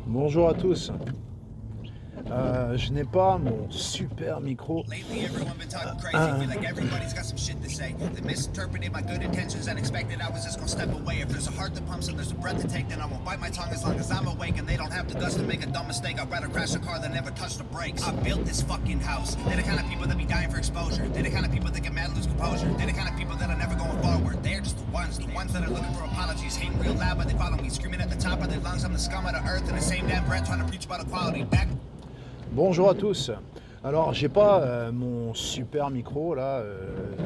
Bonjour à tous. Je n'ai pas mon super micro. Lately, everyone been talking crazy. Feel like everybody's got some shit to say. They misinterpreted my good intentions and expected I was just gonna step away. If there's a heart to pump, so there's a breath to take, then I won't bite my tongue as long as I'm awake. And they don't have the guts to make a dumb mistake. I'd rather crash a car than never touch the brakes. I built this fucking house. They're the kind of people that be dying for exposure. They're the kind of people that get mad, lose composure. They're the kind of people that are never going forward. They're just the ones that are looking for apologies. Hating real loud, but they follow me, screaming at the top of their lungs. I'm the scum of the earth, in the same damn breath, trying to preach about equality. Back. Bonjour à tous. Alors j'ai pas mon super micro là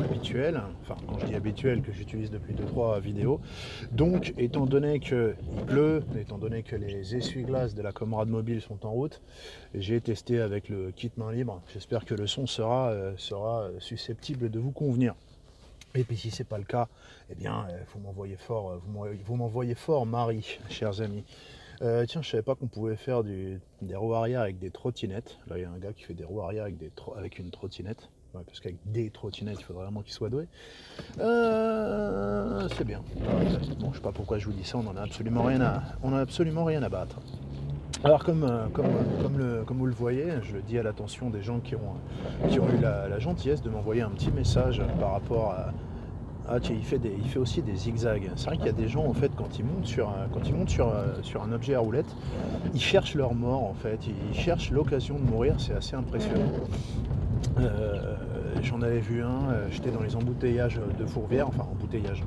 habituel, enfin quand je dis habituel que j'utilise depuis 2-3 vidéos. Donc étant donné qu'il pleut, étant donné que les essuie-glaces de la Comrade Mobile sont en route, j'ai testé avec le kit main libre. J'espère que le son sera susceptible de vous convenir. Et puis si c'est pas le cas, eh bien vous m'envoyez fort Marie, chers amis. Tiens, je savais pas qu'on pouvait faire des roues arrière avec des trottinettes. Là, il y a un gars qui fait des roues arrière avec une trottinette. Ouais, parce qu'avec des trottinettes, il faudrait vraiment qu'il soit doué. C'est bien. Bon, je sais pas pourquoi je vous dis ça, on a absolument rien à battre. Alors comme vous le voyez, je le dis à l'attention des gens qui ont eu la gentillesse de m'envoyer un petit message par rapport à... Ah tiens, il fait aussi des zigzags. C'est vrai qu'il y a des gens en fait quand ils montent sur un objet à roulette, ils cherchent leur mort en fait, ils cherchent l'occasion de mourir, c'est assez impressionnant. J'en avais vu un, j'étais dans les embouteillages de Fourvière, enfin embouteillage,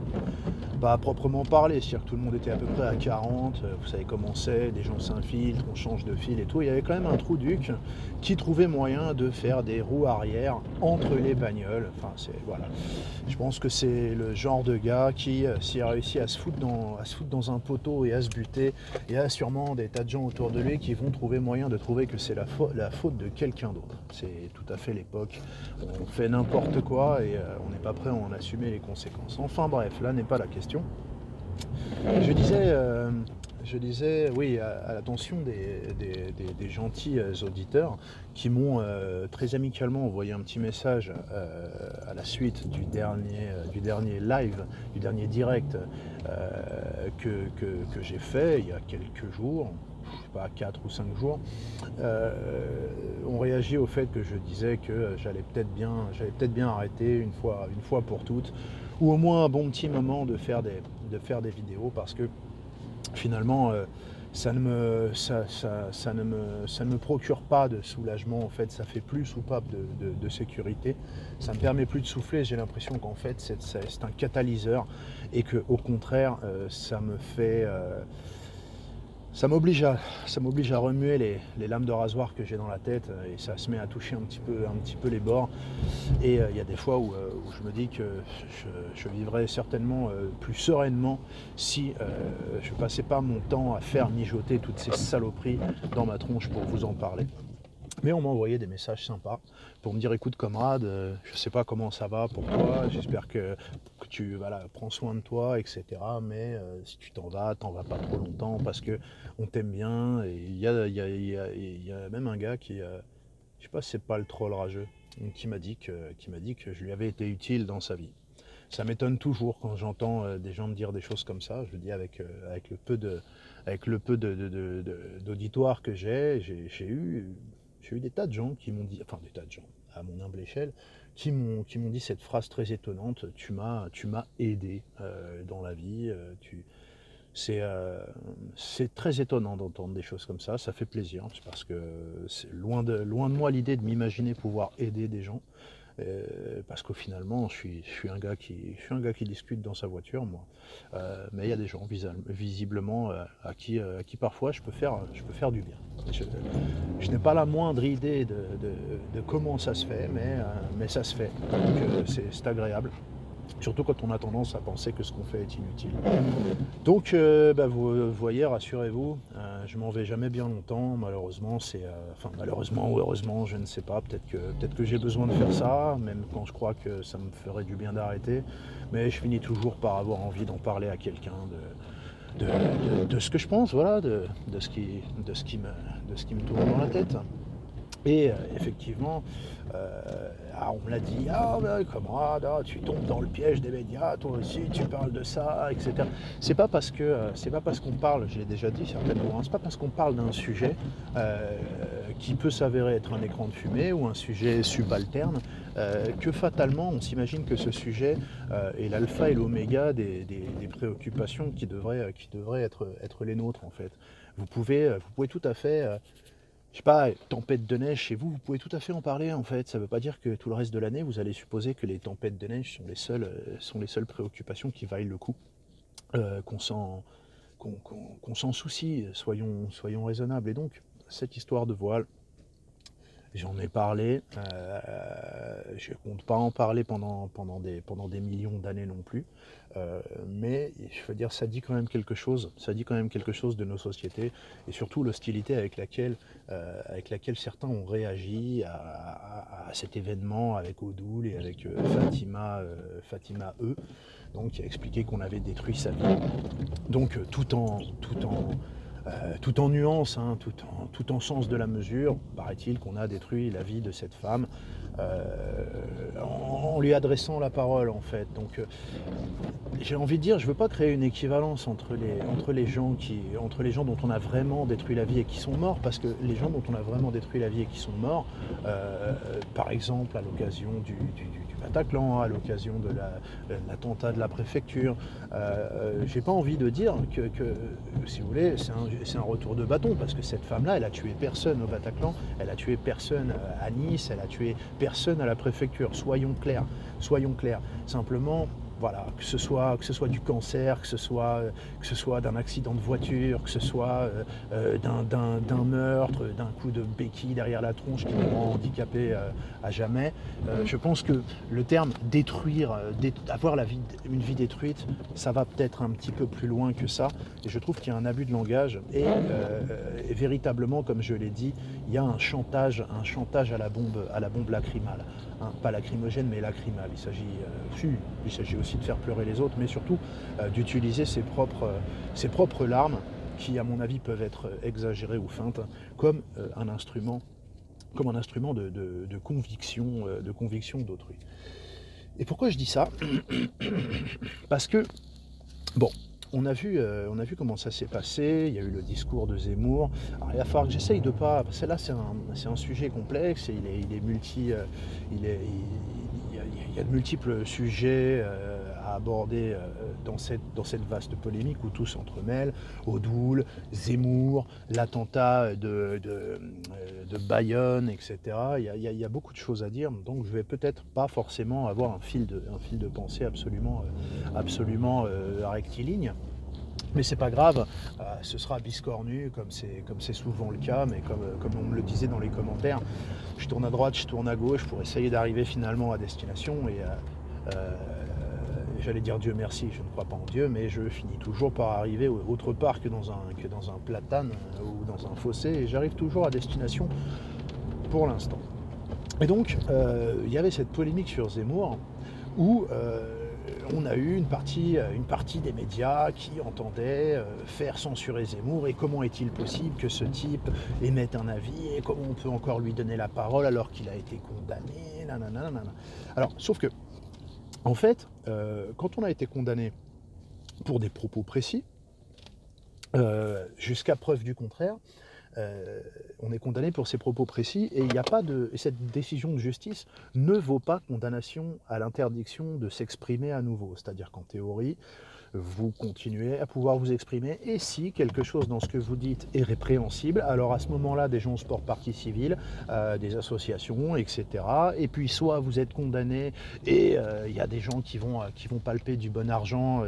pas à proprement parler, c'est-à-dire que tout le monde était à peu près à 40, vous savez comment c'est, des gens s'infiltrent, on change de fil et tout, il y avait quand même un trouduc qui trouvait moyen de faire des roues arrière entre les bagnoles, enfin c'est, voilà, je pense que c'est le genre de gars qui, s'il a réussi à se foutre dans un poteau et à se buter, il y a sûrement des tas de gens autour de lui qui vont trouver moyen de trouver que c'est la faute de quelqu'un d'autre, c'est tout à fait l'époque, on fait n'importe quoi et on n'est pas prêt à en assumer les conséquences. Enfin bref, là n'est pas la question. Je disais oui, à l'attention des gentils auditeurs qui m'ont très amicalement envoyé un petit message à la suite du dernier live, du dernier direct que j'ai fait il y a quelques jours, je sais pas, 4 ou 5 jours, on réagit au fait que je disais que j'allais peut-être bien arrêter une fois pour toutes, ou au moins un bon petit moment de faire des vidéos, parce que finalement ça ne me procure pas de soulagement, en fait, ça fait plus soupape de sécurité, ça me permet plus de souffler, j'ai l'impression qu'en fait c'est un catalyseur et que au contraire ça m'oblige à remuer les lames de rasoir que j'ai dans la tête et ça se met à toucher un petit peu les bords. Et il y a des fois où je me dis que je vivrais certainement plus sereinement si je passais pas mon temps à faire mijoter toutes ces saloperies dans ma tronche pour vous en parler. Mais on m'a envoyé des messages sympas pour me dire écoute Comrade, je sais pas comment ça va pour toi, j'espère que tu prends soin de toi, etc. Mais si tu t'en vas pas trop longtemps parce que on t'aime bien. Et il y a même un gars qui, je sais pas si c'est pas le troll rageux, qui m'a dit que je lui avais été utile dans sa vie. Ça m'étonne toujours quand j'entends des gens me dire des choses comme ça. Je le dis avec le peu d'auditoire que j'ai eu des tas de gens qui m'ont dit, enfin des tas de gens, à mon humble échelle, qui m'ont dit cette phrase très étonnante, tu m'as aidé dans la vie, c'est très étonnant d'entendre des choses comme ça fait plaisir, parce que c'est loin de moi l'idée de m'imaginer pouvoir aider des gens, parce qu'au finalement je suis un gars qui discute dans sa voiture, moi, mais il y a des gens visiblement à qui parfois je peux faire du bien. Je n'ai pas la moindre idée de comment ça se fait, mais ça se fait, donc c'est agréable. Surtout quand on a tendance à penser que ce qu'on fait est inutile. Donc, vous voyez, rassurez-vous, je m'en vais jamais bien longtemps, malheureusement, malheureusement ou heureusement, je ne sais pas, peut-être que j'ai besoin de faire ça, même quand je crois que ça me ferait du bien d'arrêter, mais je finis toujours par avoir envie d'en parler à quelqu'un, de ce que je pense, voilà, de ce qui me tourne dans la tête. Et effectivement, on me l'a dit: «Ah bah, comment ah, tu tombes dans le piège des médias, toi aussi tu parles de ça» et cetera. C'est pas parce qu'on parle, je l'ai déjà dit certainement, hein, c'est pas parce qu'on parle d'un sujet, heu, qui peut s'avérer être un écran de fumée ou un sujet subalterne, que fatalement on s'imagine que ce sujet, est l'alpha et l'oméga des préoccupations qui devraient être les nôtres en fait. Vous pouvez tout à fait, je sais pas, tempête de neige chez vous, vous pouvez tout à fait en parler en fait. Ça ne veut pas dire que tout le reste de l'année, vous allez supposer que les tempêtes de neige sont les seules préoccupations qui valent le coup, qu'on s'en soucie, soyons raisonnables. Et donc, cette histoire de voile, j'en ai parlé, je ne compte pas en parler pendant des millions d'années non plus, mais je veux dire, ça dit quand même quelque chose de nos sociétés, et surtout l'hostilité avec laquelle certains ont réagi à cet événement avec Odoul et avec Fatima E, donc qui a expliqué qu'on avait détruit sa vie. Donc tout en nuance, hein, tout en sens de la mesure, paraît-il qu'on a détruit la vie de cette femme en lui adressant la parole en fait. Donc j'ai envie de dire, je ne veux pas créer une équivalence entre les gens dont on a vraiment détruit la vie et qui sont morts, parce que les gens dont on a vraiment détruit la vie et qui sont morts, par exemple à l'occasion du Bataclan, à l'occasion de l'attentat de la préfecture, j'ai pas envie de dire que si vous voulez, c'est un retour de bâton, parce que cette femme-là, elle a tué personne au Bataclan, elle a tué personne à Nice, elle a tué personne à la préfecture, soyons clairs. Simplement, voilà, que ce soit du cancer, que ce soit d'un accident de voiture, que ce soit d'un meurtre, d'un coup de béquille derrière la tronche qui nous rend handicapés à jamais. Je pense que le terme détruire, avoir une vie détruite, ça va peut-être un petit peu plus loin que ça. Et je trouve qu'il y a un abus de langage et véritablement, comme je l'ai dit, il y a un chantage à la bombe lacrymale. Hein, pas lacrymogène mais lacrymale. Il s'agit aussi de faire pleurer les autres, mais surtout d'utiliser ses propres larmes, qui à mon avis peuvent être exagérées ou feintes, comme un instrument de conviction d'autrui. Et pourquoi je dis ça? Parce que, bon, on a vu comment ça s'est passé, il y a eu le discours de Zemmour. Alors il va falloir que j'essaye de pas, parce que là c'est un sujet complexe, et il y a de multiples sujets à aborder dans cette vaste polémique où tout s'entremêle. Odoul, Zemmour, l'attentat de Bayonne, etc. Il y a beaucoup de choses à dire, donc je vais peut-être pas forcément avoir un fil de pensée absolument rectiligne. Mais c'est pas grave, ce sera biscornu comme c'est souvent le cas, mais comme on me le disait dans les commentaires, je tourne à droite, je tourne à gauche pour essayer d'arriver finalement à destination, et j'allais dire Dieu merci, je ne crois pas en Dieu, mais je finis toujours par arriver autre part que dans un platane ou dans un fossé, et j'arrive toujours à destination pour l'instant. Et donc il y avait cette polémique sur Zemmour où on a eu une partie des médias qui entendait faire censurer Zemmour, et comment est-il possible que ce type émette un avis, et comment on peut encore lui donner la parole alors qu'il a été condamné, nanana. Alors, sauf que, en fait, quand on a été condamné pour des propos précis, jusqu'à preuve du contraire, on est condamné pour ces propos précis, et cette décision de justice ne vaut pas condamnation à l'interdiction de s'exprimer à nouveau. C'est-à-dire qu'en théorie, vous continuez à pouvoir vous exprimer, et si quelque chose dans ce que vous dites est répréhensible, alors à ce moment-là, des gens se portent partie civile, des associations, etc. Et puis soit vous êtes condamné, et il y a des gens qui vont palper du bon argent,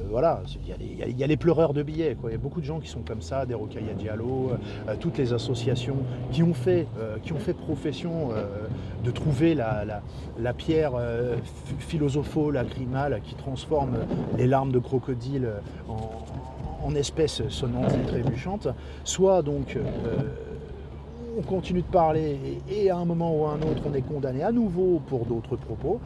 voilà, il y a les pleureurs de billets, quoi. Il y a beaucoup de gens qui sont comme ça, des Rokhaya Diallo, toutes les associations qui ont fait profession de trouver la pierre philosopho-lacrymale qui transforme les larmes de crocodile en espèces sonnantes et trébuchantes, soit donc on continue de parler et à un moment ou à un autre on est condamné à nouveau pour d'autres propos,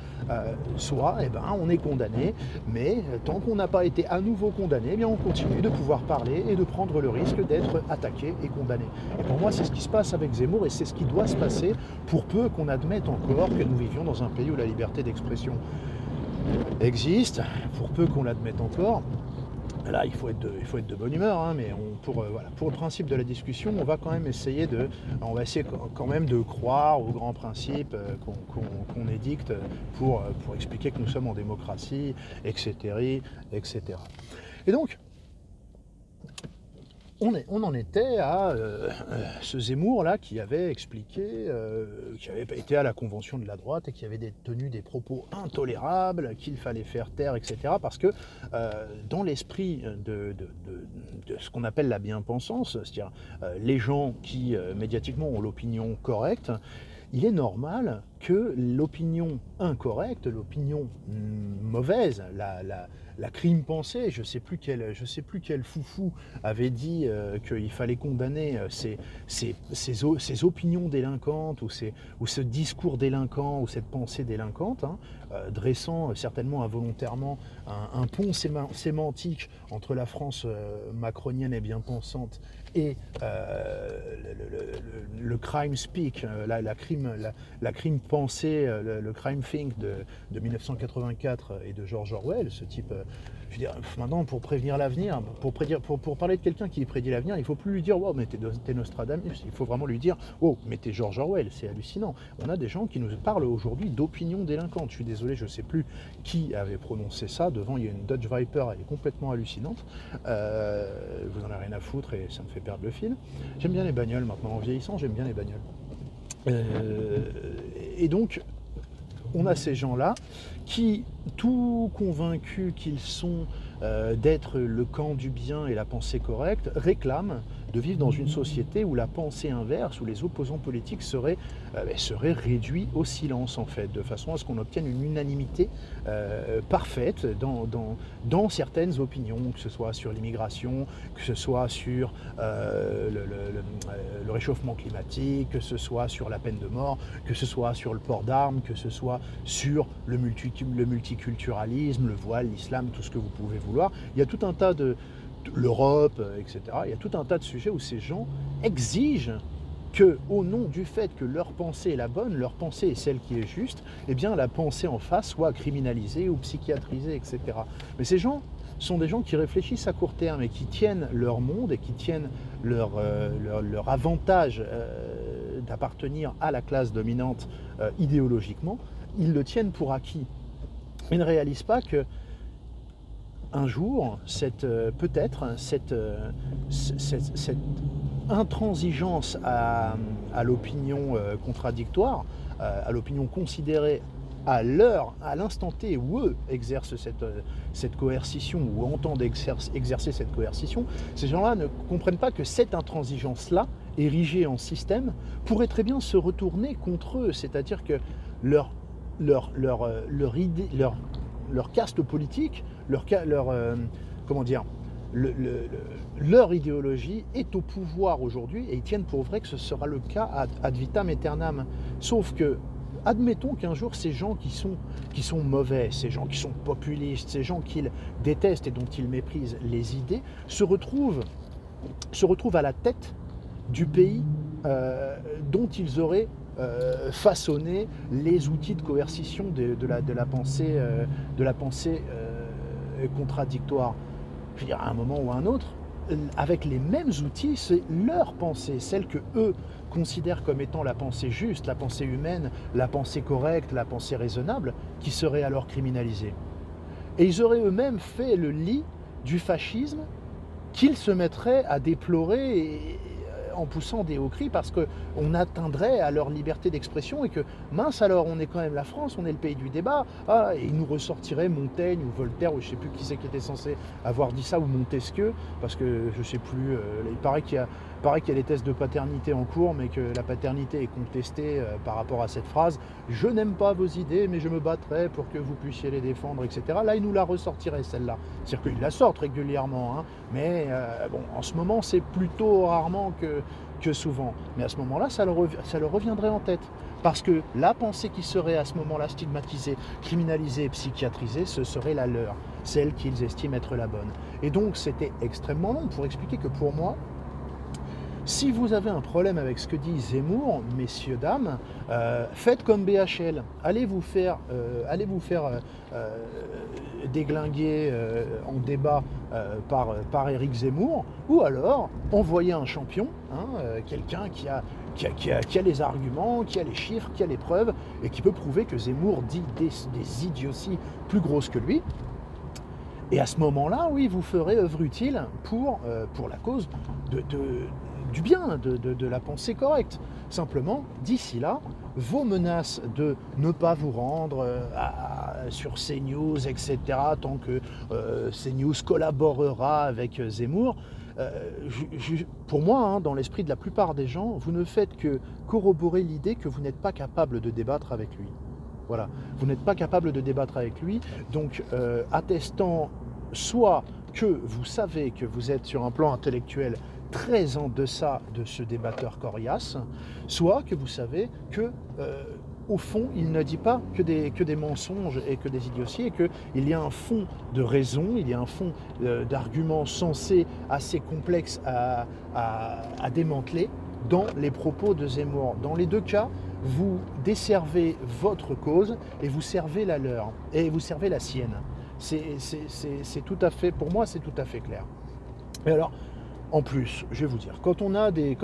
soit on est condamné, mais tant qu'on n'a pas été à nouveau condamné, eh bien on continue de pouvoir parler et de prendre le risque d'être attaqué et condamné. Et pour moi c'est ce qui se passe avec Zemmour et c'est ce qui doit se passer pour peu qu'on admette encore que nous vivions dans un pays où la liberté d'expression existe, pour peu qu'on l'admette encore. Là, il faut être de bonne humeur, hein, mais pour le principe de la discussion, on va quand même essayer quand même de croire aux grands principes qu'on édicte pour expliquer que nous sommes en démocratie, etc., etc. Et donc, on en était à ce Zemmour-là qui avait expliqué, qui avait été à la convention de la droite et qui avait tenu des propos intolérables, qu'il fallait faire taire, etc. Parce que dans l'esprit de ce qu'on appelle la bien-pensance, c'est-à-dire les gens qui médiatiquement ont l'opinion correcte, il est normal que l'opinion incorrecte, l'opinion mauvaise, la crime pensée, je sais plus quel foufou avait dit qu'il fallait condamner ces opinions délinquantes ou ce discours délinquant ou cette pensée délinquante, hein, dressant certainement involontairement un pont sémantique entre la France macronienne et bien pensante et le crime speak, la crime pensée, le crime think de 1984 et de George Orwell, ce type. Je veux dire, maintenant, pour prévenir l'avenir, pour parler de quelqu'un qui prédit l'avenir, il ne faut plus lui dire « Wow, mais t'es Nostradamus », il faut vraiment lui dire « Wow, mais t'es George Orwell », c'est hallucinant. On a des gens qui nous parlent aujourd'hui d'opinion délinquante. Je suis désolé, je ne sais plus qui avait prononcé ça. Devant, il y a une Dodge Viper, elle est complètement hallucinante. Vous en avez rien à foutre et ça me fait perdre le fil. J'aime bien les bagnoles maintenant, en vieillissant, j'aime bien les bagnoles. Et donc, on a ces gens-là qui, tout convaincus qu'ils sont d'être le camp du bien et la pensée correcte, réclament de vivre dans une société où la pensée inverse, où les opposants politiques seraient réduits au silence, en fait, de façon à ce qu'on obtienne une unanimité parfaite dans certaines opinions, que ce soit sur l'immigration, que ce soit sur le réchauffement climatique, que ce soit sur la peine de mort, que ce soit sur le port d'armes, que ce soit sur le multiculturalisme, le voile, l'islam, tout ce que vous pouvez vouloir. Il y a tout un tas l'Europe, etc. Il y a tout un tas de sujets où ces gens exigent que, au nom du fait que leur pensée est la bonne, leur pensée est celle qui est juste, eh bien la pensée en face soit criminalisée ou psychiatrisée, etc. Mais ces gens sont des gens qui réfléchissent à court terme et qui tiennent leur monde et qui tiennent leur avantage d'appartenir à la classe dominante idéologiquement, ils le tiennent pour acquis. Ils ne réalisent pas que un jour, peut-être cette intransigeance à l'opinion contradictoire, à l'opinion considérée à l'instant T où eux exercent cette coercition ou entendent exercer cette coercition, ces gens-là ne comprennent pas que cette intransigeance-là, érigée en système, pourrait très bien se retourner contre eux, c'est-à-dire que leur caste politique, leur idéologie est au pouvoir aujourd'hui et ils tiennent pour vrai que ce sera le cas ad vitam aeternam. Sauf que, admettons qu'un jour ces gens qui sont mauvais, ces gens qui sont populistes, ces gens qu'ils détestent et dont ils méprisent les idées, se retrouvent à la tête du pays dont ils auraient façonner les outils de coercition de la pensée contradictoire. Je veux dire, à un moment ou à un autre, avec les mêmes outils, c'est leur pensée, celle que eux considèrent comme étant la pensée juste, la pensée humaine, la pensée correcte, la pensée raisonnable, qui serait alors criminalisée. Et ils auraient eux-mêmes fait le lit du fascisme qu'ils se mettraient à déplorer en poussant des hauts cris parce qu'on atteindrait à leur liberté d'expression et que, mince alors, on est quand même la France, on est le pays du débat, et ils nous ressortiraient Montaigne ou Voltaire, ou je ne sais plus qui c'est qui était censé avoir dit ça, ou Montesquieu, parce que je ne sais plus, il paraît qu'il y a des tests de paternité en cours, mais que la paternité est contestée par rapport à cette phrase « Je n'aime pas vos idées, mais je me battrai pour que vous puissiez les défendre, etc. » Là, ils nous la ressortiraient, celle-là. C'est-à-dire qu'ils la sortent régulièrement, hein, mais bon, en ce moment, c'est plutôt rarement que souvent. Mais à ce moment-là, ça leur reviendrait en tête. Parce que la pensée qui serait à ce moment-là stigmatisée, criminalisée, psychiatrisée, ce serait la leur, celle qu'ils estiment être la bonne. Et donc c'était extrêmement long pour expliquer que pour moi, si vous avez un problème avec ce que dit Zemmour, messieurs, dames, faites comme BHL. Allez vous faire déglinguer en débat par Éric Zemmour, ou alors envoyez un champion, quelqu'un qui a les arguments, qui a les chiffres, qui a les preuves, et qui peut prouver que Zemmour dit des idioties plus grosses que lui. Et à ce moment-là, oui, vous ferez œuvre utile pour la cause du bien, de la pensée correcte. Simplement, d'ici là, vos menaces de ne pas vous rendre sur CNews, etc., tant que CNews collaborera avec Zemmour, pour moi, dans l'esprit de la plupart des gens, vous ne faites que corroborer l'idée que vous n'êtes pas capable de débattre avec lui. Voilà, vous n'êtes pas capable de débattre avec lui, donc attestant soit que vous savez que vous êtes sur un plan intellectuel très en deçà de ce débatteur coriace, soit que vous savez que, au fond, il ne dit pas que des mensonges et que des idioties, et qu'il y a un fond de raison, il y a un fond d'arguments sensés assez complexes à démanteler dans les propos de Zemmour. Dans les deux cas, vous desservez votre cause et vous servez la leur, et vous servez la sienne. C'est tout à fait, pour moi, c'est tout à fait clair. Et alors, en plus, je vais vous dire, quand on a des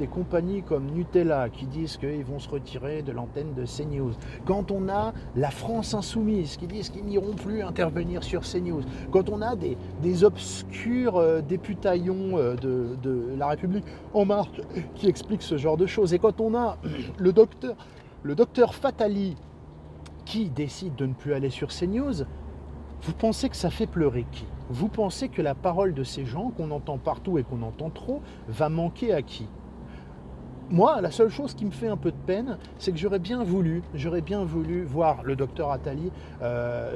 compagnies comme Nutella qui disent qu'ils vont se retirer de l'antenne de CNews, quand on a la France Insoumise qui disent qu'ils n'iront plus intervenir sur CNews, quand on a des obscurs députaillons de La République En Marche qui expliquent ce genre de choses, et quand on a le docteur Fatali qui décide de ne plus aller sur CNews, vous pensez que ça fait pleurer qui ? Vous pensez que la parole de ces gens qu'on entend partout et qu'on entend trop va manquer à qui ? Moi, la seule chose qui me fait un peu de peine, c'est que j'aurais bien voulu voir le docteur Attali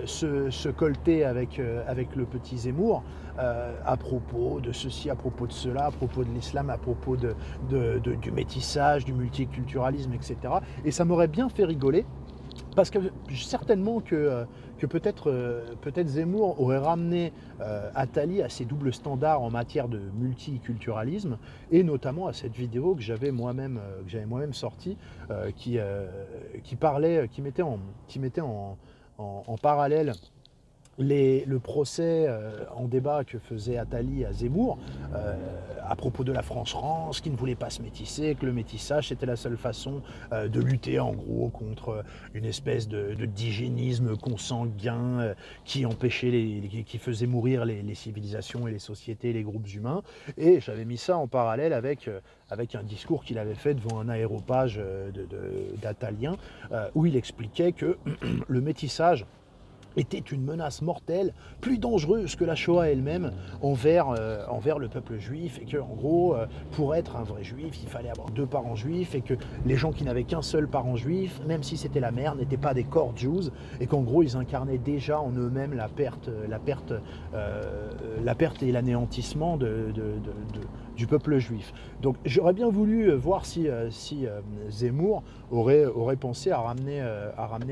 se colter avec le petit Zemmour à propos de ceci, à propos de cela, à propos de l'islam, à propos du métissage, du multiculturalisme, etc. Et ça m'aurait bien fait rigoler. Parce que certainement que peut-être Zemmour aurait ramené Attali à ses doubles standards en matière de multiculturalisme, et notamment à cette vidéo que j'avais moi-même sortie, qui mettait en parallèle le procès en débat que faisait Attali à Zemmour à propos de la France-France, qui ne voulait pas se métisser, que le métissage c'était la seule façon de lutter en gros contre une espèce d'hygiénisme consanguin qui empêchait, qui faisait mourir les civilisations et les sociétés et les groupes humains. Et j'avais mis ça en parallèle avec un discours qu'il avait fait devant un aéropage d'Attalien où il expliquait que le métissage était une menace mortelle, plus dangereuse que la Shoah elle-même envers le peuple juif, et que en gros, pour être un vrai juif, il fallait avoir 2 parents juifs, et que les gens qui n'avaient qu'un seul parent juif, même si c'était la mère, n'étaient pas des core Jews, et qu'en gros ils incarnaient déjà en eux-mêmes la perte et l'anéantissement du peuple juif. Donc j'aurais bien voulu voir si Zemmour aurait pensé à ramener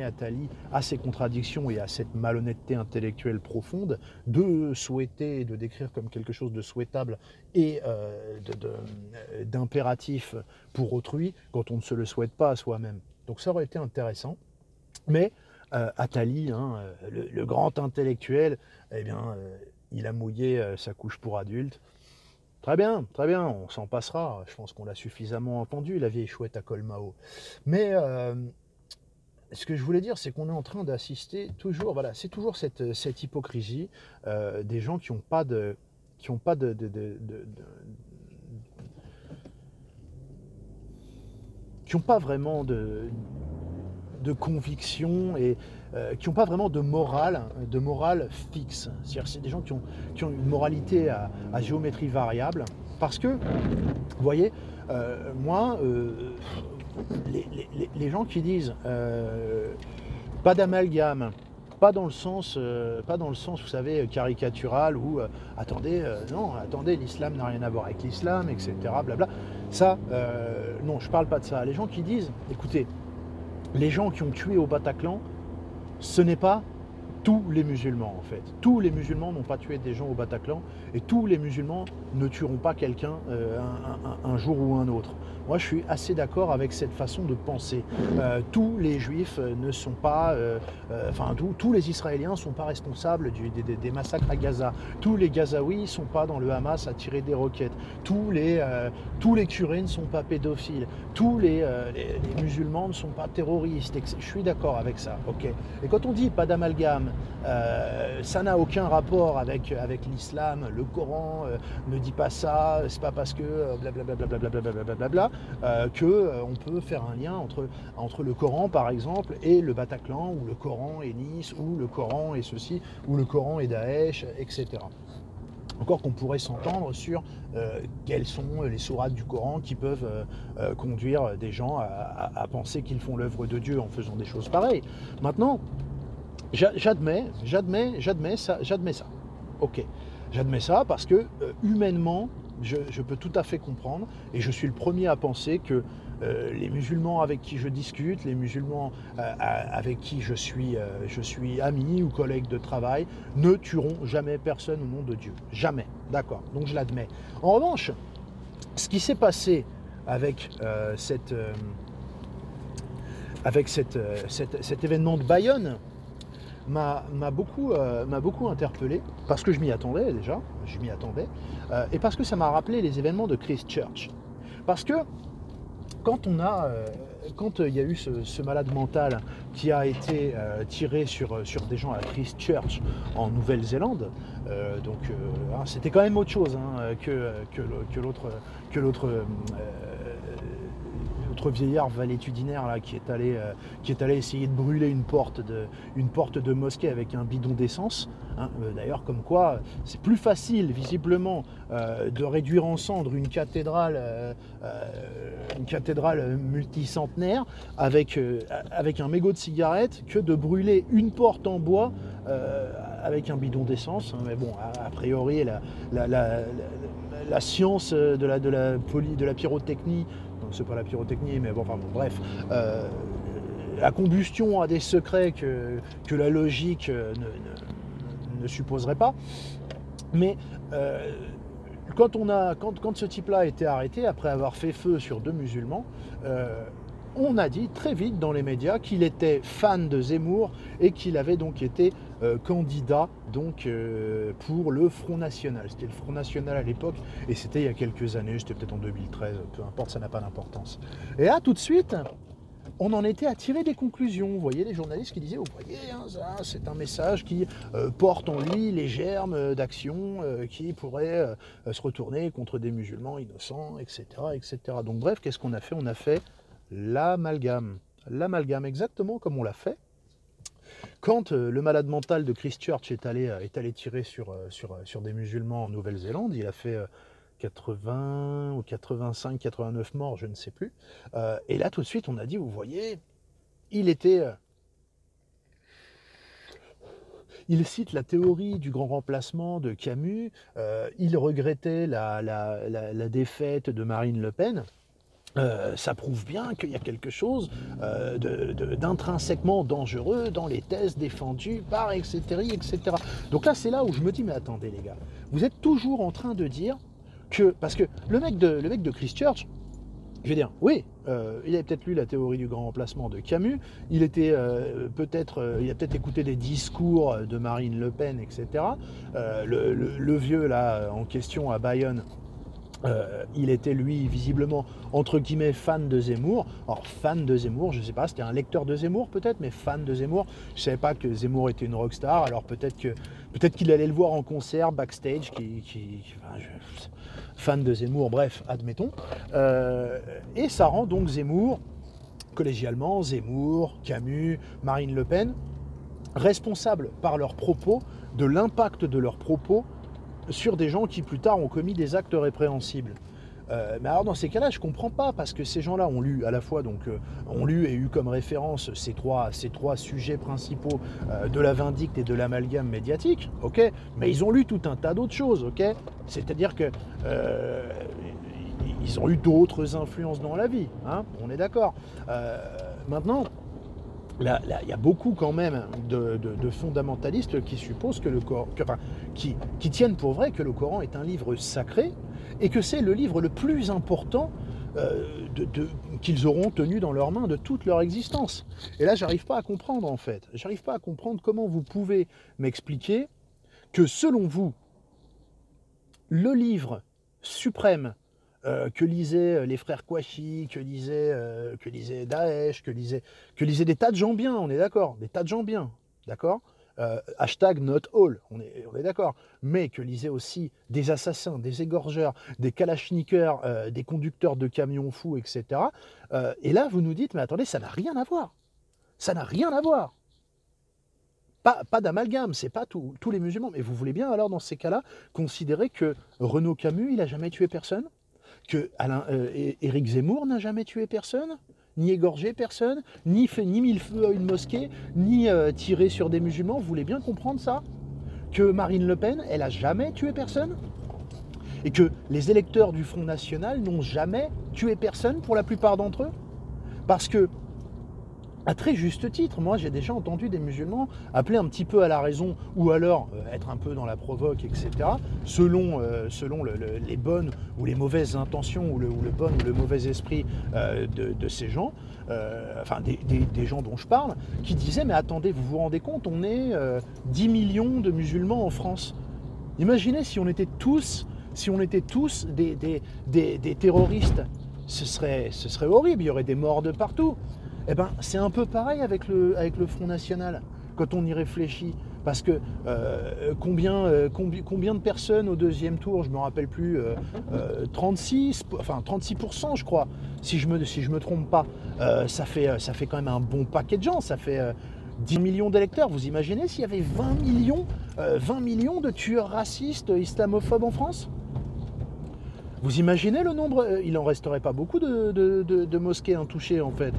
Attali à ces contradictions et à cette malhonnêteté intellectuelle profonde, de souhaiter, de décrire comme quelque chose de souhaitable et d'impératif pour autrui quand on ne se le souhaite pas à soi-même. Donc ça aurait été intéressant, mais Attali, le grand intellectuel, eh bien, il a mouillé sa couche pour adulte. Très bien, on s'en passera. Je pense qu'on l'a suffisamment entendu, la vieille chouette à Colmao. Mais ce que je voulais dire, c'est qu'on est en train d'assister toujours, voilà, c'est toujours cette hypocrisie des gens qui n'ont pas vraiment de conviction et qui n'ont pas vraiment de morale fixe. C'est-à-dire c'est des gens qui ont une moralité à géométrie variable, parce que, vous voyez, moi, les gens qui disent pas d'amalgame, pas dans le sens, vous savez, caricatural où attendez, non, attendez, l'islam n'a rien à voir avec l'islam, etc. Blabla. Ça, non, je parle pas de ça. Les gens qui disent, écoutez, les gens qui ont tué au Bataclan, ce n'est pas tous les musulmans en fait. Tous les musulmans n'ont pas tué des gens au Bataclan et tous les musulmans ne tueront pas quelqu'un un jour ou un autre. Moi je suis assez d'accord avec cette façon de penser. Tous les juifs ne sont pas, tous les Israéliens ne sont pas responsables des massacres à Gaza. Tous les Gazaouis ne sont pas dans le Hamas à tirer des roquettes. Tous les curés ne sont pas pédophiles. Tous les musulmans ne sont pas terroristes. Je suis d'accord avec ça. Ok. Et quand on dit pas d'amalgame, ça n'a aucun rapport avec l'islam, le Coran ne dit pas ça, c'est pas parce que blablabla qu'on peut faire un lien entre le Coran par exemple et le Bataclan, ou le Coran et Nice, ou le Coran et ceci, ou le Coran et Daesh, etc. Encore qu'on pourrait s'entendre sur quelles sont les sourates du Coran qui peuvent conduire des gens à penser qu'ils font l'œuvre de Dieu en faisant des choses pareilles. Maintenant, j'admets ça. Ok, j'admets ça parce que humainement, je peux tout à fait comprendre, et je suis le premier à penser que les musulmans avec qui je discute, les musulmans avec qui je suis ami ou collègue de travail, ne tueront jamais personne au nom de Dieu. Jamais. D'accord, donc je l'admets. En revanche, ce qui s'est passé avec cet événement de Bayonne m'a beaucoup interpellé, parce que je m'y attendais déjà, et parce que ça m'a rappelé les événements de Christchurch. Parce que quand il y a eu ce malade mental qui a été tiré sur des gens à Christchurch en Nouvelle-Zélande, c'était quand même autre chose que l'autre vieillard valétudinaire là, qui est allé essayer de brûler une porte de mosquée avec un bidon d'essence. D'ailleurs, comme quoi, c'est plus facile, visiblement, de réduire en cendres une cathédrale multicentenaire avec un mégot de cigarette que de brûler une porte en bois avec un bidon d'essence. Mais bon, a priori, la science de la pyrotechnie, non, c'est pas la pyrotechnie, mais bon, bref. La combustion a des secrets que la logique ne supposerait pas. Mais quand ce type-là a été arrêté, après avoir fait feu sur 2 musulmans, on a dit très vite dans les médias qu'il était fan de Zemmour et qu'il avait donc été candidat pour le Front National. C'était le Front National à l'époque et c'était il y a quelques années, c'était peut-être en 2013, peu importe, ça n'a pas d'importance. Et là, tout de suite, on en était à tirer des conclusions. Vous voyez les journalistes qui disaient, vous voyez, ça, c'est un message qui porte en lui les germes d'action qui pourraient se retourner contre des musulmans innocents, etc., etc. Donc bref, qu'est-ce qu'on a fait ? On a fait l'amalgame. L'amalgame, exactement comme on l'a fait quand le malade mental de Christchurch est allé tirer sur des musulmans en Nouvelle-Zélande. Il a fait 80 ou 85, 89 morts, je ne sais plus. Et là, tout de suite, on a dit, vous voyez, il cite la théorie du grand remplacement de Camus, il regrettait la défaite de Marine Le Pen. Ça prouve bien qu'il y a quelque chose d'intrinsèquement dangereux dans les thèses défendues par etc., etc. Donc là, c'est là où je me dis, mais attendez les gars, vous êtes toujours en train de dire que... Parce que le mec de Christchurch, je vais dire, oui, il avait peut-être lu la théorie du grand remplacement de Camus, il a peut-être écouté des discours de Marine Le Pen, etc. Le vieux là en question à Bayonne, il était lui visiblement entre guillemets fan de Zemmour. Alors fan de Zemmour, je sais pas, c'était un lecteur de Zemmour peut-être, mais fan de Zemmour, je savais pas que Zemmour était une rockstar. Alors peut-être qu'il allait le voir en concert backstage, fan de Zemmour, bref, admettons. Et ça rend donc Zemmour, collégialement, Zemmour, Camus, Marine Le Pen, responsables par leurs propos, de l'impact de leurs propos sur des gens qui plus tard ont commis des actes répréhensibles. Mais alors dans ces cas-là, je comprends pas, parce que ces gens-là ont lu à la fois, donc ont lu et eu comme référence ces trois sujets principaux de la vindicte et de l'amalgame médiatique, ok, mais ils ont lu tout un tas d'autres choses, ok. C'est-à-dire que ils ont eu d'autres influences dans la vie, hein, on est d'accord. Maintenant, là, il y a beaucoup quand même de fondamentalistes qui supposent que le Coran, qui tiennent pour vrai que le Coran est un livre sacré et que c'est le livre le plus important qu'ils auront tenu dans leurs mains de toute leur existence. Et là, j'arrive pas à comprendre en fait. J'arrive pas à comprendre comment vous pouvez m'expliquer que selon vous, le livre suprême que lisaient les frères Kouachi, que lisait Daesh, que lisaient des tas de gens bien, on est d'accord, des tas de gens bien, d'accord, hashtag not all, on est d'accord, mais que lisaient aussi des assassins, des égorgeurs, des kalachnikers, des conducteurs de camions fous, etc. Et là, vous nous dites, mais attendez, ça n'a rien à voir. Ça n'a rien à voir. Pas d'amalgame, c'est pas tous les musulmans. Mais vous voulez bien, alors, dans ces cas-là, considérer que Renaud Camus, il n'a jamais tué personne ? Que Éric Zemmour n'a jamais tué personne, ni égorgé personne, ni mis le feu à une mosquée, ni tiré sur des musulmans, vous voulez bien comprendre ça? Que Marine Le Pen, elle a jamais tué personne? Et que les électeurs du Front National n'ont jamais tué personne pour la plupart d'entre eux? Parce que, à très juste titre, moi j'ai déjà entendu des musulmans appeler un petit peu à la raison, ou alors être un peu dans la provoque, etc., selon les bonnes ou les mauvaises intentions, ou le bon ou le mauvais esprit de ces gens, enfin des gens dont je parle, qui disaient, mais attendez, vous vous rendez compte, on est 10 millions de musulmans en France. Imaginez si on était tous des terroristes, ce serait horrible, il y aurait des morts de partout. Eh ben, c'est un peu pareil avec le Front National, quand on y réfléchit. Parce que combien de personnes au deuxième tour, je ne me rappelle plus, 36%, je crois, si je me trompe pas, ça fait quand même un bon paquet de gens, ça fait 10 millions d'électeurs. Vous imaginez s'il y avait 20 millions de tueurs racistes, islamophobes en France ? Vous imaginez le nombre ? Il n'en resterait pas beaucoup de mosquées intouchées, en fait.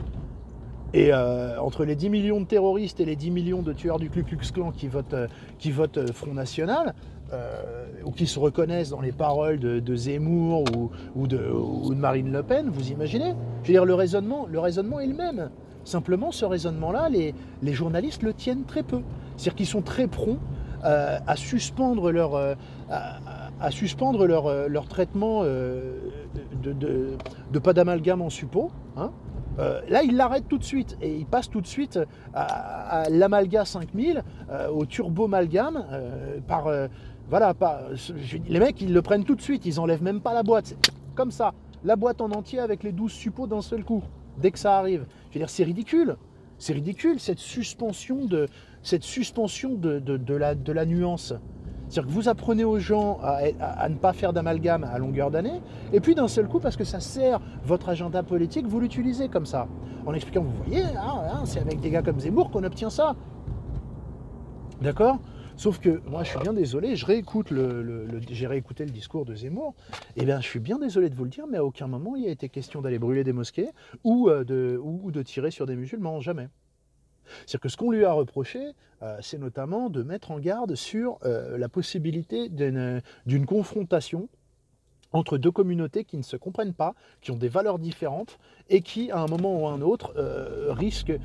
Et entre les 10 millions de terroristes et les 10 millions de tueurs du Ku Klux Klan qui votent Front National, ou qui se reconnaissent dans les paroles de Zemmour ou de Marine Le Pen, vous imaginez ? Je veux dire, le raisonnement est le même. Simplement, ce raisonnement-là, les journalistes le tiennent très peu. C'est-à-dire qu'ils sont très prompts à suspendre leur traitement de pas d'amalgame en suppos, hein. Là, il l'arrête tout de suite et il passe tout de suite à l'Amalga 5000, au turbo-malgame, les mecs, ils le prennent tout de suite, ils enlèvent même pas la boîte. C'est comme ça, la boîte en entier avec les 12 suppos d'un seul coup, dès que ça arrive. Je veux dire, c'est ridicule, cette suspension de la nuance. C'est-à-dire que vous apprenez aux gens à ne pas faire d'amalgame à longueur d'année, et puis d'un seul coup, parce que ça sert votre agenda politique, vous l'utilisez comme ça, en expliquant, vous voyez, c'est avec des gars comme Zemmour qu'on obtient ça. D'accord ? Sauf que moi, je suis bien désolé, j'ai réécouté le discours de Zemmour, et bien je suis bien désolé de vous le dire, mais à aucun moment il a été question d'aller brûler des mosquées ou de tirer sur des musulmans, jamais. C'est-à-dire que ce qu'on lui a reproché, c'est notamment de mettre en garde sur la possibilité d'une confrontation entre deux communautés qui ne se comprennent pas, qui ont des valeurs différentes et qui, à un moment ou à un autre, risquent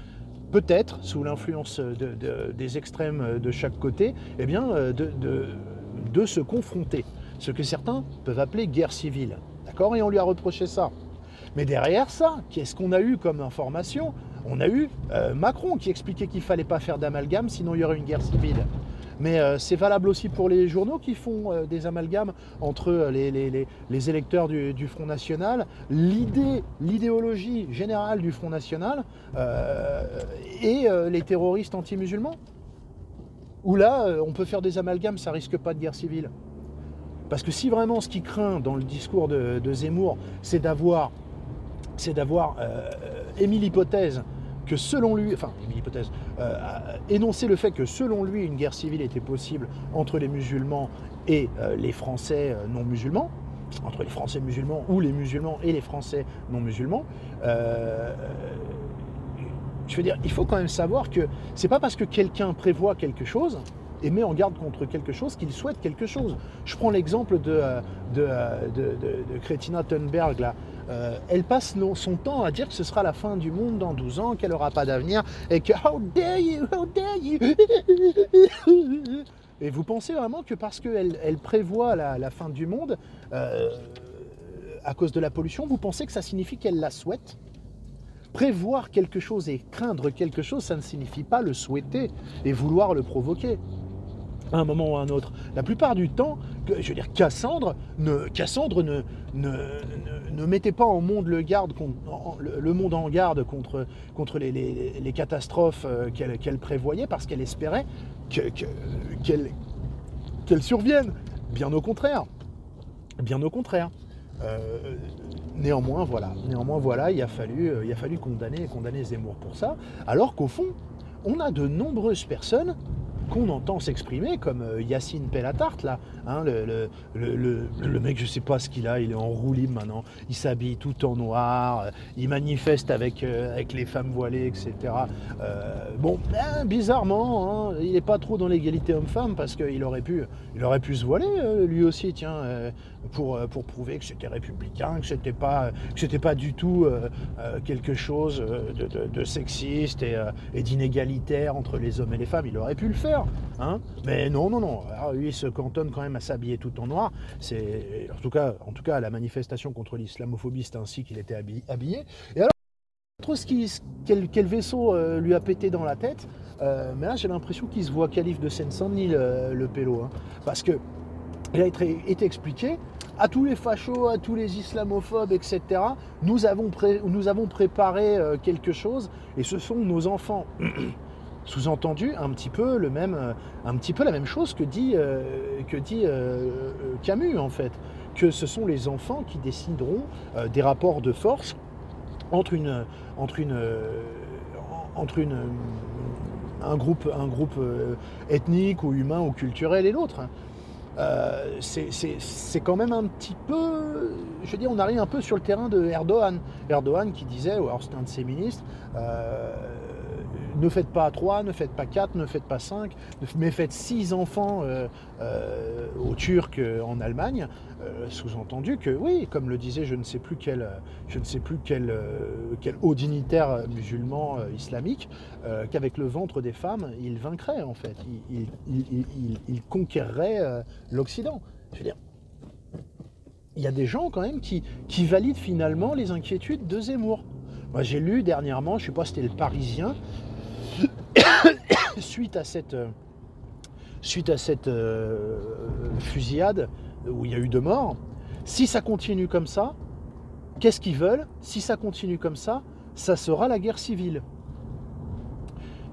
peut-être, sous l'influence des extrêmes de chaque côté, eh bien, de se confronter. Ce que certains peuvent appeler guerre civile. D'accord ? Et on lui a reproché ça. Mais derrière ça, qu'est-ce qu'on a eu comme information ? On a eu Macron qui expliquait qu'il ne fallait pas faire d'amalgame, sinon il y aurait une guerre civile. Mais c'est valable aussi pour les journaux qui font des amalgames entre les électeurs du Front National, l'idéologie générale du Front National et les terroristes anti-musulmans. Où là, on peut faire des amalgames, ça risque pas de guerre civile. Parce que si vraiment ce qui craint dans le discours de Zemmour, c'est d'avoir émis l'hypothèse que selon lui, énoncer le fait que selon lui une guerre civile était possible entre les musulmans et les Français non musulmans, entre les Français musulmans ou les musulmans et les Français non musulmans. Je veux dire, il faut quand même savoir que c'est pas parce que quelqu'un prévoit quelque chose et met en garde contre quelque chose qu'il souhaite quelque chose. Je prends l'exemple de Greta Thunberg, là. Elle passe son temps à dire que ce sera la fin du monde dans 12 ans, qu'elle n'aura pas d'avenir, et que « How dare you, how dare you !» Et vous pensez vraiment que parce qu'elle prévoit la fin du monde, à cause de la pollution, vous pensez que ça signifie qu'elle la souhaite ? Prévoir quelque chose et craindre quelque chose, ça ne signifie pas le souhaiter et vouloir le provoquer à un moment ou à un autre. La plupart du temps, je veux dire, Cassandre ne mettait pas le monde en garde contre les catastrophes qu'elle prévoyait parce qu'elle espérait qu'elles surviennent. Bien au contraire. Bien au contraire. Néanmoins, voilà, il a fallu condamner Zemmour pour ça, alors qu'au fond, on a de nombreuses personnes qu'on entend s'exprimer, comme Yacine Pellatart, là, hein, le mec, je sais pas ce qu'il a, il est en roue libre maintenant, il s'habille tout en noir, il manifeste avec les femmes voilées, etc. Bizarrement, hein, il n'est pas trop dans l'égalité homme-femme, parce qu'il aurait pu se voiler, lui aussi, tiens, pour prouver que c'était républicain, que c'était pas du tout quelque chose de sexiste et d'inégalitaire entre les hommes et les femmes. Il aurait pu le faire, hein, mais non. Alors, lui, il se cantonne quand même à s'habiller tout en noir. C'est en tout cas la manifestation contre l'islamophobie, c'est ainsi qu'il était habillé. Et alors, trop quel vaisseau lui a pété dans la tête, mais là j'ai l'impression qu'il se voit calife de Seine-Saint-Denis, le pélo, hein, parce que il a été expliqué à tous les fachos, à tous les islamophobes, etc. Nous avons préparé quelque chose, et ce sont nos enfants. Sous-entendu, un petit peu la même chose que dit Camus, en fait, que ce sont les enfants qui décideront des rapports de force entre un groupe ethnique ou humain ou culturel et l'autre. C'est quand même un petit peu, je veux dire, on arrive un peu sur le terrain de Erdogan qui disait, ou alors c'était un de ses ministres, ne faites pas 3, ne faites pas 4, ne faites pas 5, mais faites 6 enfants aux Turcs en Allemagne, sous-entendu que, oui, comme le disait je ne sais plus quel haut dignitaire musulman islamique, qu'avec le ventre des femmes, il vaincrait en fait, il conquerrait l'Occident. Je veux dire, il y a des gens quand même qui valident finalement les inquiétudes de Zemmour. Moi j'ai lu dernièrement, je ne sais pas si c'était le Parisien, suite à cette fusillade où il y a eu 2 morts, si ça continue comme ça, qu'est-ce qu'ils veulent? Si ça continue comme ça sera la guerre civile.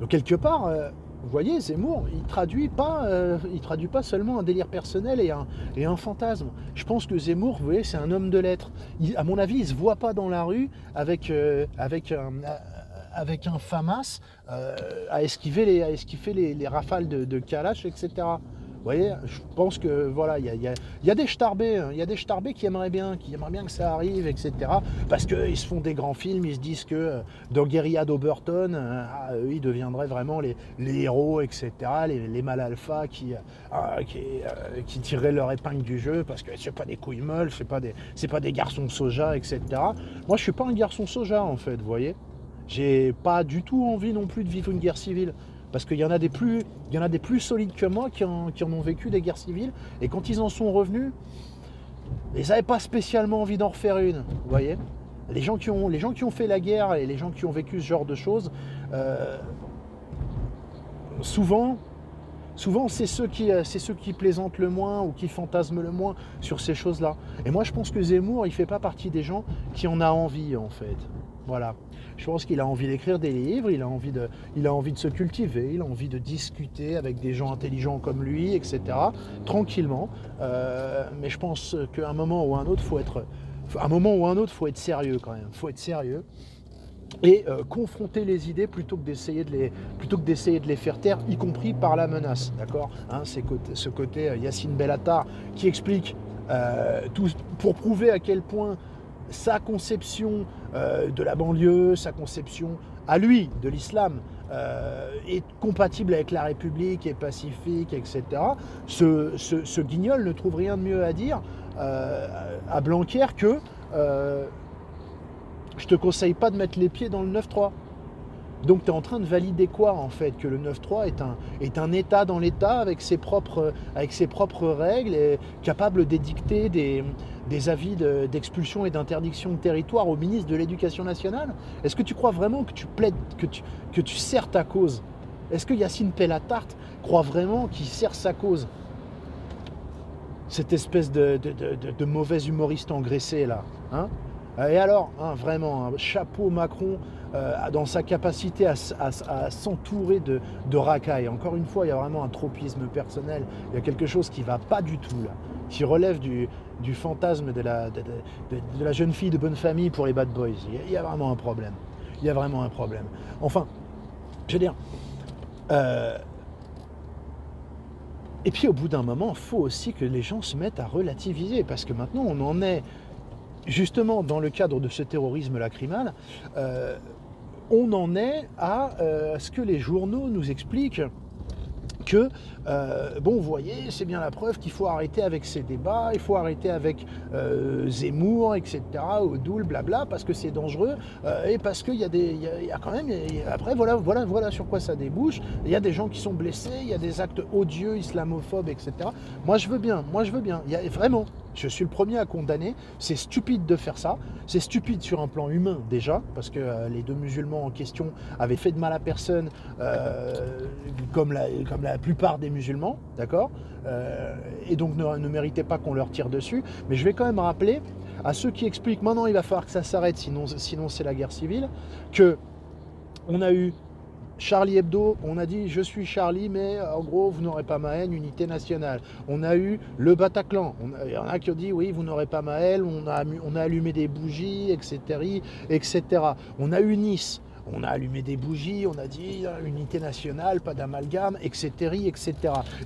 Donc quelque part, vous voyez, Zemmour, il traduit pas seulement un délire personnel et un fantasme. Je pense que Zemmour, vous voyez, c'est un homme de lettres. À mon avis, il se voit pas dans la rue avec un FAMAS à esquiver les rafales de Kalash, etc. Vous voyez, je pense que voilà, il y a des starbés qui aimeraient bien que ça arrive, etc. Parce qu'ils se font des grands films, ils se disent que dans Guérilla d'Oberton, eux, ils deviendraient vraiment les héros, etc. Les mâles alpha qui tireraient leur épingle du jeu parce que c'est pas des couilles molles, c'est pas des garçons soja, etc. Moi, je suis pas un garçon soja en fait, vous voyez. J'ai pas du tout envie non plus de vivre une guerre civile. Parce qu'il y en a des plus solides que moi qui en ont vécu des guerres civiles. Et quand ils en sont revenus, ils n'avaient pas spécialement envie d'en refaire une. Vous voyez, les gens qui ont fait la guerre et les gens qui ont vécu ce genre de choses, souvent c'est ceux qui plaisantent le moins ou qui fantasment le moins sur ces choses-là. Et moi, je pense que Zemmour, il ne fait pas partie des gens qui en a envie, en fait. Voilà. Je pense qu'il a envie d'écrire des livres, il a envie de se cultiver, il a envie de discuter avec des gens intelligents comme lui, etc. Tranquillement. Mais je pense qu'à un moment ou à un autre, faut être sérieux quand même. Faut être sérieux et confronter les idées plutôt que d'essayer de les faire taire, y compris par la menace. D'accord, hein, ce côté Yacine Bellatar qui explique pour prouver à quel point sa conception de la banlieue, sa conception à lui de l'islam est compatible avec la République, est pacifique, etc. Ce guignol ne trouve rien de mieux à dire à Blanquer que je te conseille pas de mettre les pieds dans le 9-3. Donc tu es en train de valider quoi en fait? Que le 9-3 est un État dans l'État avec ses propres règles et capable d'édicter des avis d'expulsion et d'interdiction de territoire au ministre de l'Éducation nationale? Est-ce que tu crois vraiment que tu plaides, que tu sers ta cause? Est-ce que Yacine Pellatarte croit vraiment qu'il sert sa cause? Cette espèce de mauvais humoriste engraissé là, hein? Et alors, hein, vraiment, hein, chapeau Macron dans sa capacité à s'entourer de racailles. Encore une fois, il y a vraiment un tropisme personnel. Il y a quelque chose qui ne va pas du tout là, qui relève du fantasme de la jeune fille de bonne famille pour les bad boys. Il y a vraiment un problème. Il y a vraiment un problème. Enfin, je veux dire... Et puis au bout d'un moment, il faut aussi que les gens se mettent à relativiser, parce que maintenant on en est, justement dans le cadre de ce terrorisme lacrymal, on en est à ce que les journaux nous expliquent que, bon, vous voyez, c'est bien la preuve qu'il faut arrêter avec ces débats, il faut arrêter avec Zemmour, etc., Odoul, blabla, parce que c'est dangereux, et parce qu'il y a quand même, après, voilà sur quoi ça débouche. Il y a des gens qui sont blessés, il y a des actes odieux, islamophobes, etc. Moi, je veux bien, il y a vraiment... Je suis le premier à condamner, c'est stupide de faire ça, c'est stupide sur un plan humain déjà, parce que les deux musulmans en question avaient fait de mal à personne, comme la plupart des musulmans, d'accord, et donc ne méritaient pas qu'on leur tire dessus. Mais je vais quand même rappeler à ceux qui expliquent maintenant il va falloir que ça s'arrête, sinon c'est la guerre civile, que on a eu Charlie Hebdo, on a dit je suis Charlie, mais en gros vous n'aurez pas ma haine, unité nationale. On a eu le Bataclan, il y en a qui ont dit oui vous n'aurez pas ma haine, on a allumé des bougies, etc., etc. On a eu Nice, on a allumé des bougies, on a dit unité nationale, pas d'amalgame, etc., etc.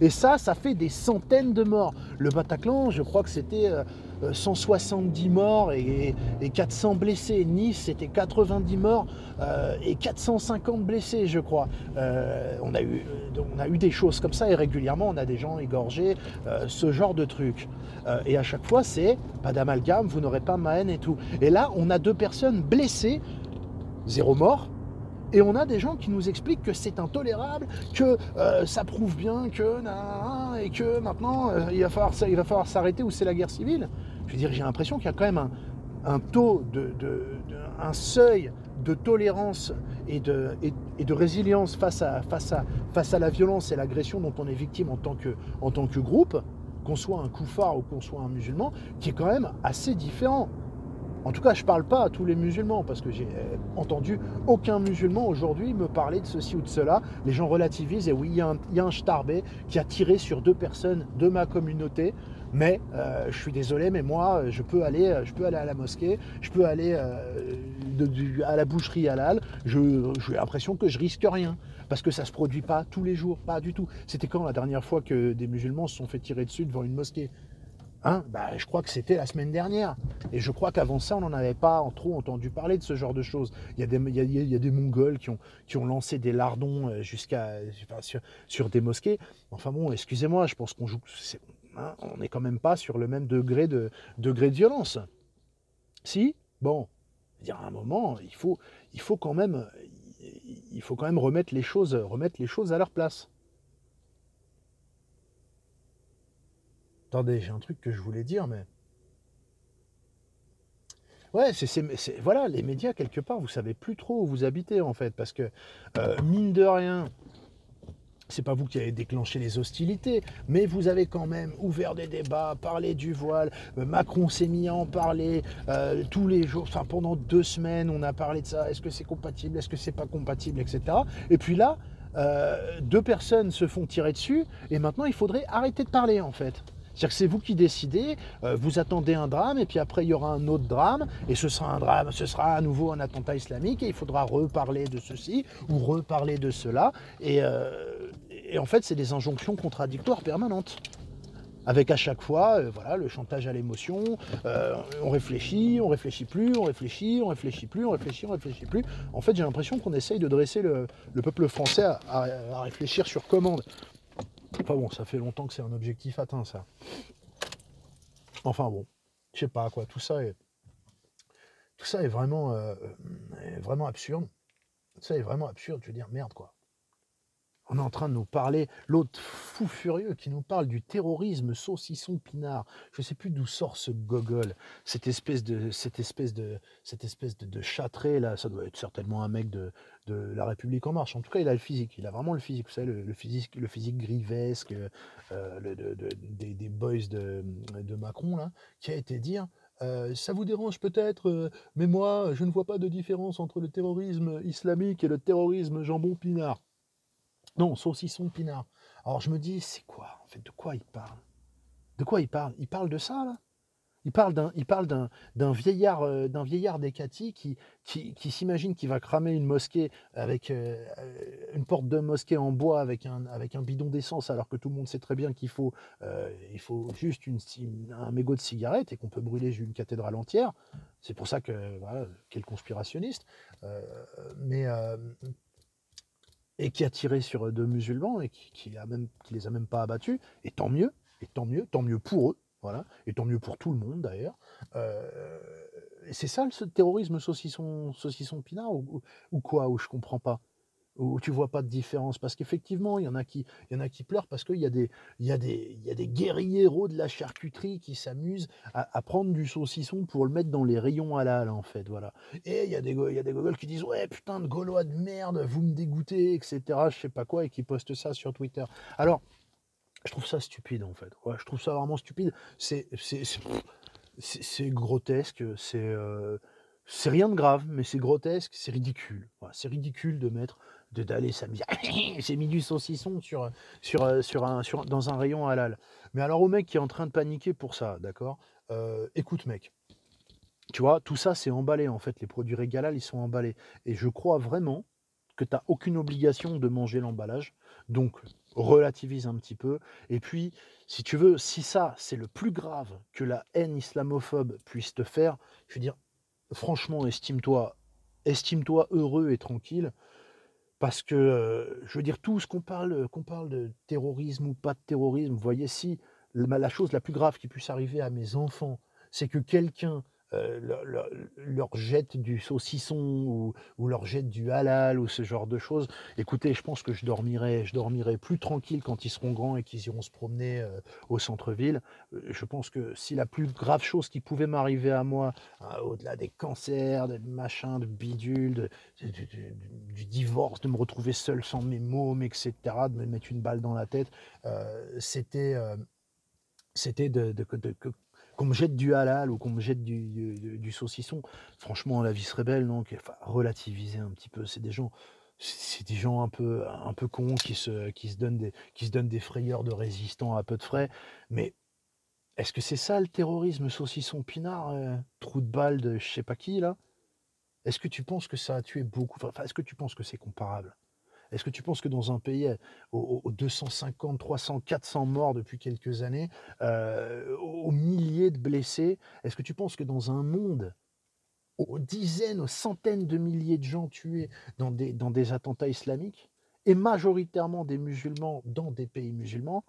Et ça fait des centaines de morts. Le Bataclan, je crois que c'était 170 morts et 400 blessés. Nice, c'était 90 morts et 450 blessés, je crois. On a eu des choses comme ça et régulièrement, on a des gens égorgés, ce genre de trucs. Et à chaque fois, c'est pas d'amalgame, vous n'aurez pas ma haine et tout. Et là, on a 2 personnes blessées, 0 mort. Et on a des gens qui nous expliquent que c'est intolérable, que ça prouve bien que... et que maintenant, il va falloir s'arrêter ou c'est la guerre civile. Je veux dire, j'ai l'impression qu'il y a quand même un taux, un seuil de tolérance et de résilience face à la violence et l'agression dont on est victime en tant que groupe, qu'on soit un koufar ou qu'on soit un musulman, qui est quand même assez différent. En tout cas, je ne parle pas à tous les musulmans, parce que j'ai entendu aucun musulman aujourd'hui me parler de ceci ou de cela. Les gens relativisent, et oui, il y a un starbé qui a tiré sur 2 personnes de ma communauté, mais je suis désolé, mais moi, je peux aller à la mosquée, je peux aller à la boucherie halal, j'ai l'impression que je risque rien, parce que ça ne se produit pas tous les jours, pas du tout. C'était quand la dernière fois que des musulmans se sont fait tirer dessus devant une mosquée ? Je crois que c'était la semaine dernière. Et je crois qu'avant ça, on n'en avait pas trop entendu parler de ce genre de choses. Il y a des Mongols qui ont lancé des lardons sur des mosquées. Enfin bon, excusez-moi, je pense qu'on joue... on n'est quand même pas sur le même degré de violence. Si ? Bon, à un moment, il faut quand même remettre les choses à leur place. Attendez, j'ai un truc que je voulais dire, mais... Ouais, voilà, les médias, quelque part, vous savez plus trop où vous habitez, en fait, parce que, mine de rien, c'est pas vous qui avez déclenché les hostilités, mais vous avez quand même ouvert des débats, parlé du voile, Macron s'est mis à en parler tous les jours, enfin, pendant 2 semaines, on a parlé de ça, est-ce que c'est compatible, est-ce que c'est pas compatible, etc. Et puis là, 2 personnes se font tirer dessus, et maintenant, il faudrait arrêter de parler, en fait. C'est-à-dire que c'est vous qui décidez, vous attendez un drame, et puis après il y aura un autre drame, et ce sera un drame, ce sera à nouveau un attentat islamique, et il faudra reparler de ceci, ou reparler de cela, et en fait c'est des injonctions contradictoires permanentes. Avec à chaque fois, voilà, le chantage à l'émotion, on réfléchit plus, on réfléchit, on réfléchit plus, on réfléchit, on réfléchit plus. En fait, j'ai l'impression qu'on essaye de dresser le peuple français à réfléchir sur commande. Enfin bon, ça fait longtemps que c'est un objectif atteint, ça. Enfin bon, je sais pas quoi, tout ça est vraiment absurde. Tout ça est vraiment absurde, je veux dire, merde quoi. On est en train de nous parler, l'autre fou furieux qui nous parle du terrorisme saucisson pinard. Je ne sais plus d'où sort ce gogol, cette espèce de châtré là. Ça doit être certainement un mec de La République en marche. En tout cas, il a le physique. Il a vraiment le physique. Vous savez, le physique grivesque des boys de Macron là, qui a été dire. Ça vous dérange peut-être, mais moi, je ne vois pas de différence entre le terrorisme islamique et le terrorisme jambon pinard. Non, saucisson pinard. Alors je me dis, c'est quoi en fait? De quoi il parle? De quoi il parle? Il parle de ça là? Il parle d'un vieillard d'Ekati qui s'imagine qu'il va cramer une mosquée avec une porte de mosquée en bois avec un bidon d'essence, alors que tout le monde sait très bien qu'il faut juste un mégot de cigarette et qu'on peut brûler une cathédrale entière. C'est pour ça que, voilà, quel conspirationniste. Euh, mais et qui a tiré sur deux musulmans et qui les a même pas abattus, et tant mieux pour eux, voilà, et tant mieux pour tout le monde d'ailleurs. Et c'est ça ce terrorisme saucisson pinard ou quoi, où je comprends pas, où tu vois pas de différence, parce qu'effectivement il y en a qui pleurent parce qu'il y a des guérilleros de la charcuterie qui s'amusent à prendre du saucisson pour le mettre dans les rayons halal en fait, voilà. Et il y a des gogoles qui disent ouais putain de gaulois de merde, vous me dégoûtez, etc., je sais pas quoi, et qui postent ça sur Twitter. Alors je trouve ça stupide en fait, ouais, je trouve ça vraiment stupide. C'est grotesque, c'est rien de grave, mais c'est grotesque, c'est ridicule. Voilà, c'est ridicule d'aller s'amuser. J'ai mis du saucisson dans un rayon halal. Mais alors au mec qui est en train de paniquer pour ça, d'accord, écoute mec, tu vois, tout ça c'est emballé en fait, les produits régalal ils sont emballés. Et je crois vraiment que tu n'as aucune obligation de manger l'emballage, donc relativise un petit peu. Et puis, si tu veux, si ça c'est le plus grave que la haine islamophobe puisse te faire, je veux dire, franchement, estime-toi heureux et tranquille, parce que, je veux dire, tout ce qu'on parle de terrorisme ou pas de terrorisme, vous voyez, si la chose la plus grave qui puisse arriver à mes enfants, c'est que quelqu'un leur jette du saucisson ou leur jette du halal ou ce genre de choses, écoutez, je pense que je dormirai plus tranquille quand ils seront grands et qu'ils iront se promener au centre-ville. Je pense que si la plus grave chose qui pouvait m'arriver à moi, au-delà des cancers, des machins, de bidules, du divorce, de me retrouver seul sans mes mômes, etc., de me mettre une balle dans la tête, c'était qu'on me jette du halal ou qu'on me jette du saucisson. Franchement, la vie serait belle, non? Enfin, relativiser un petit peu. C'est des gens un peu cons qui se donnent des frayeurs de résistants à peu de frais. Mais est-ce que c'est ça le terrorisme saucisson pinard, trou de balle de je sais pas qui là? Est-ce que tu penses que ça a tué beaucoup? Enfin, est-ce que tu penses que c'est comparable? Est-ce que tu penses que dans un pays aux 250, 300, 400 morts depuis quelques années, aux milliers de blessés, est-ce que tu penses que dans un monde aux dizaines, aux centaines de milliers de gens tués dans des attentats islamiques, et majoritairement des musulmans dans des pays musulmans,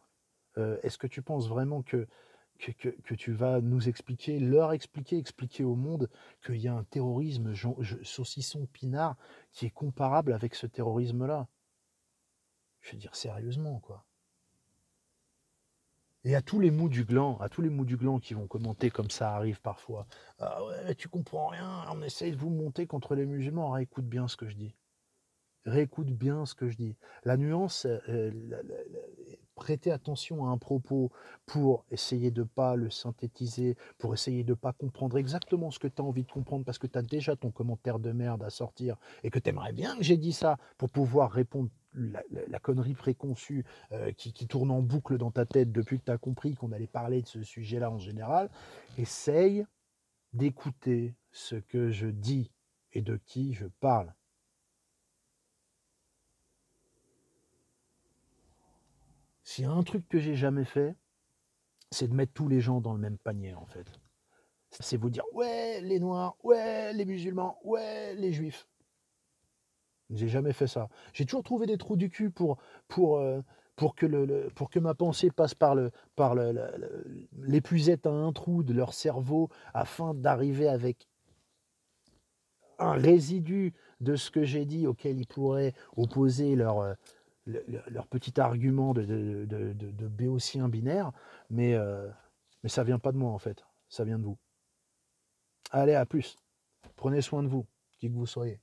est-ce que tu penses vraiment que tu vas nous expliquer au monde qu'il y a un terrorisme saucisson pinard qui est comparable avec ce terrorisme-là? Je veux dire sérieusement, quoi. Et à tous les mous du gland qui vont commenter comme ça arrive parfois. Ah ouais, tu comprends rien, on essaye de vous monter contre les musulmans. Réécoute bien ce que je dis. Réécoute bien ce que je dis. La nuance, prêtez attention à un propos pour essayer de ne pas le synthétiser, pour essayer de ne pas comprendre exactement ce que tu as envie de comprendre, parce que tu as déjà ton commentaire de merde à sortir et que tu aimerais bien que j'ai dit ça pour pouvoir répondre la connerie préconçue qui tourne en boucle dans ta tête depuis que tu as compris qu'on allait parler de ce sujet-là en général. Essaye d'écouter ce que je dis et de qui je parle. S'il y a un truc que j'ai jamais fait, c'est de mettre tous les gens dans le même panier, en fait. C'est vous dire: «Ouais, les noirs, ouais, les musulmans, ouais, les juifs». J'ai jamais fait ça. J'ai toujours trouvé des trous du cul pour, heu, pour que pour que ma pensée passe par l'épuisette à un trou de leur cerveau afin d'arriver avec un résidu de ce que j'ai dit auquel ils pourraient opposer leur petit argument de béotien binaire, mais ça vient pas de moi, en fait, ça vient de vous. Allez, à plus. Prenez soin de vous, qui que vous soyez.